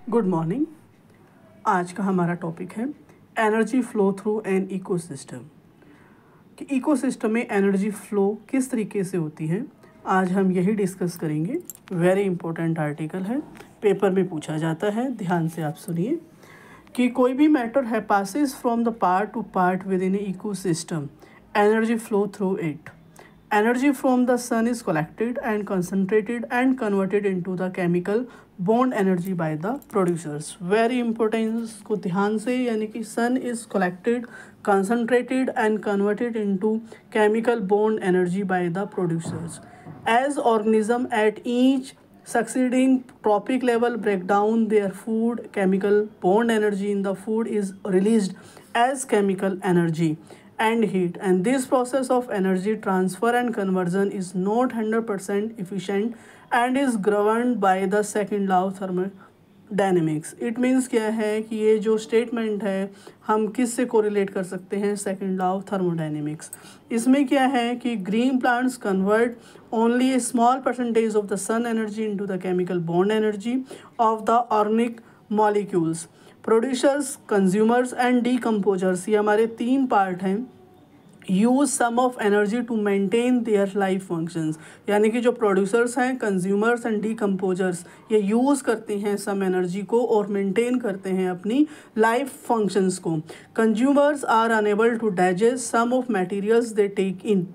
Good morning. आज का हमारा टॉपिक है energy flow through an ecosystem कि इकोसिस्टम में एनर्जी फ्लो किस तरीके से होती है। आज हम यही डिस्कस करेंगे। वेरी इंपॉर्टेंट आर्टिकल है, पेपर में पूछा जाता है। ध्यान से आप सुनिए कि कोई भी मैटर है passes from the part two part with in ecosystem, energy flow through it. Energy from the sun is collected and concentrated and converted into the chemical bond energy by the producers. Very important इसको ध्यान से, यानी कि sun is collected, concentrated and converted into chemical bond energy by the producers. As organism at each succeeding trophic level break down their food, chemical bond energy in the food is released as chemical energy and heat, and this process of energy transfer and conversion is not 100% efficient and is governed by the second law of thermodynamics. It means क्या है कि ये जो statement है हम किस से correlate कर सकते हैं, सेकंड लॉ ऑफ थर्मोडायनेमिक्स। इसमें क्या है कि green plants convert only a small percentage of the sun energy into the chemical bond energy of the organic molecules. Producers, consumers and decomposers, ये हमारे तीन पार्ट हैं। Use some of energy to maintain their life functions, यानी कि जो producers हैं, consumers and decomposers, ये use करते हैं सम एनर्जी को और मेंटेन करते हैं अपनी लाइफ फंक्शंस को। Consumers are enable to digest some of materials they take in.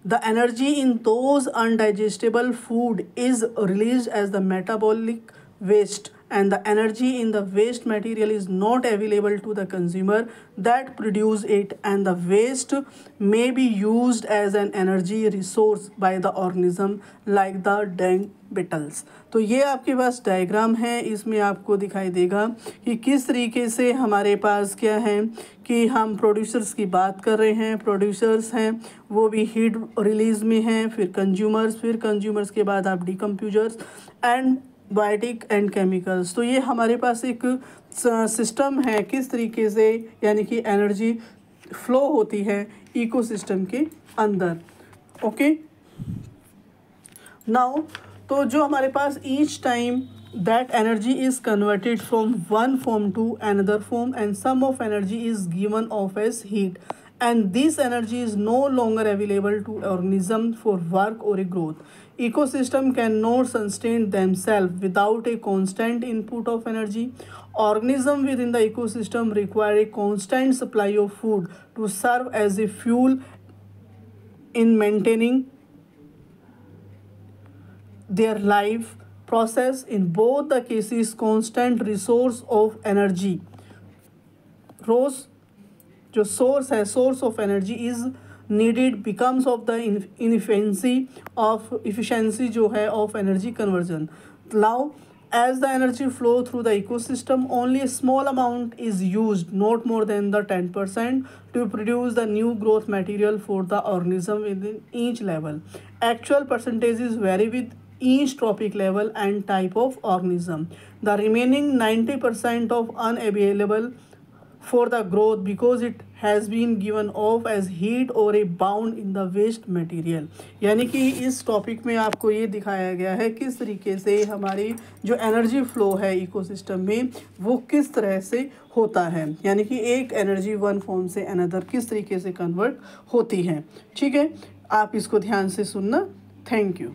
The energy in those undigestible food is released as the metabolic waste, and the energy in the waste material is not available to the consumer that produce it, and the waste may be used as an energy resource by the organism like the dung beetles. तो ये आपके पास diagram है, इसमें आपको दिखाई देगा कि किस तरीके से हमारे पास क्या है कि हम प्रोड्यूसर्स की बात कर रहे हैं। प्रोड्यूसर्स हैं वो भी हीट रिलीज में हैं, फिर कंज्यूमर्स के बाद आप decomposers and biotic and chemicals. तो ये हमारे पास एक सिस्टम है किस तरीके से, यानी कि एनर्जी फ्लो होती है इकोसिस्टम के अंदर। ओके, नाउ तो जो हमारे पास each time that energy is converted from one form to another form, and some of energy is given off as heat, and this energy is no longer available to organism for work or growth. Ecosystem cannot sustain themselves without a constant input of energy. Organism within the ecosystem require a constant supply of food to serve as a fuel in maintaining their life process. In both the cases constant resource of energy, जो source है, source of energy is needed becomes of the efficiency जो है of energy conversion. Now as the energy flow through the ecosystem, only a small amount is used, not more than the 10%, to produce the new growth material for the organism within each level. Actual percentages vary with each trophic level and type of organism. The remaining 90% of unavailable for the growth because it has been given off as heat or a bound in the waste material. यानी कि इस topic में आपको ये दिखाया गया है किस तरीके से हमारी जो एनर्जी फ्लो है इकोसिस्टम में वो किस तरह से होता है, यानी कि एक एनर्जी वन फॉर्म से अनदर किस तरीके से कन्वर्ट होती है। ठीक है, आप इसको ध्यान से सुनना। Thank you.